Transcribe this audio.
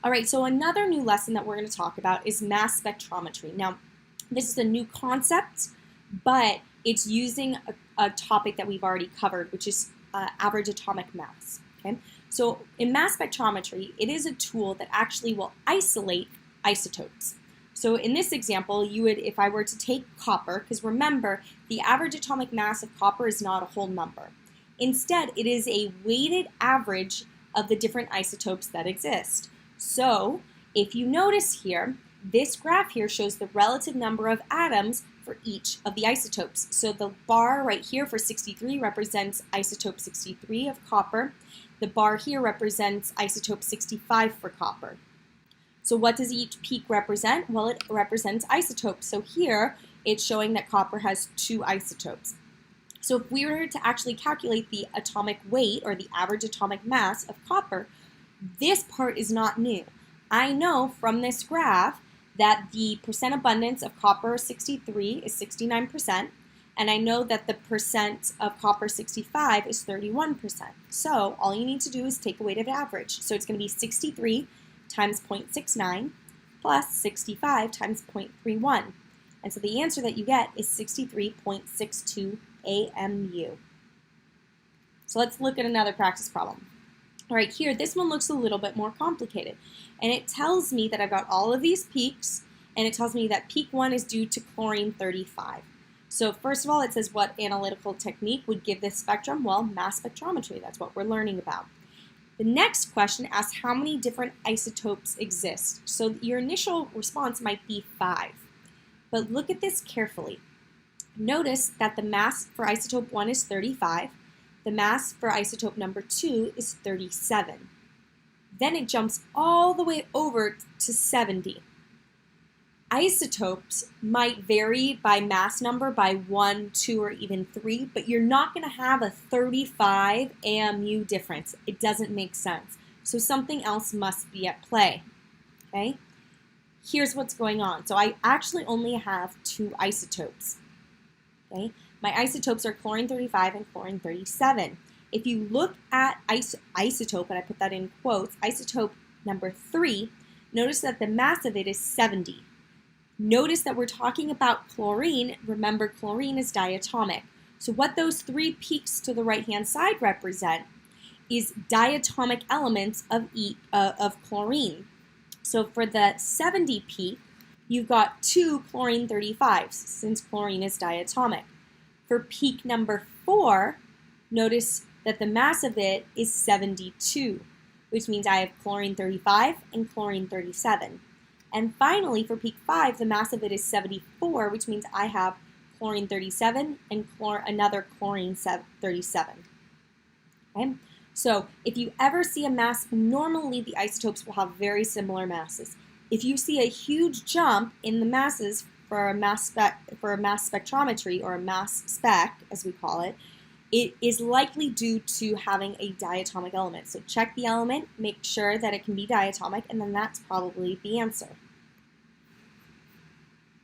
All right, so another new lesson that we're going to talk about is mass spectrometry. Now, this is a new concept, but it's using a topic that we've already covered, which is average atomic mass. Okay? So in mass spectrometry, it is a tool that actually will isolate isotopes. So in this example, you would, if I were to take copper, because remember, the average atomic mass of copper is not a whole number. Instead, it is a weighted average of the different isotopes that exist. So if you notice here, this graph here shows the relative number of atoms for each of the isotopes. So the bar right here for 63 represents isotope 63 of copper. The bar here represents isotope 65 for copper. So what does each peak represent? Well, it represents isotopes. So here, it's showing that copper has 2 isotopes. So if we were to actually calculate the atomic weight, or the average atomic mass of copper, this part is not new. I know from this graph that the percent abundance of copper 63 is 69%, and I know that the percent of copper 65 is 31%. So all you need to do is take a weighted average. So it's going to be 63 times 0.69 plus 65 times 0.31. And so the answer that you get is 63.62 AMU. So let's look at another practice problem. All right, here, this one looks a little bit more complicated. And it tells me that I've got all of these peaks, and it tells me that peak 1 is due to chlorine 35. So first of all, it says what analytical technique would give this spectrum? Well, mass spectrometry. That's what we're learning about. The next question asks how many different isotopes exist. So your initial response might be 5. But look at this carefully. Notice that the mass for isotope 1 is 35. The mass for isotope number 2 is 37. Then it jumps all the way over to 70. Isotopes might vary by mass number by 1, 2, or even 3, but you're not going to have a 35 AMU difference. It doesn't make sense. So something else must be at play. Okay? Here's what's going on. So I actually only have 2 isotopes. Okay? My isotopes are chlorine 35 and chlorine 37. If you look at isotope, and I put that in quotes, isotope number 3, notice that the mass of it is 70. Notice that we're talking about chlorine. Remember, chlorine is diatomic. So what those 3 peaks to the right-hand side represent is diatomic elements of chlorine. So for the 70 peak, you've got 2 chlorine 35s, since chlorine is diatomic. For peak number 4, notice that the mass of it is 72, which means I have chlorine 35 and chlorine 37. And finally, for peak 5, the mass of it is 74, which means I have chlorine 37 and another chlorine 37. Okay? So if you ever see a mass, normally the isotopes will have very similar masses. If you see a huge jump in the masses for a mass spectrometry, or a mass spec, as we call it, it is likely due to having a diatomic element. So check the element, make sure that it can be diatomic, and then that's probably the answer.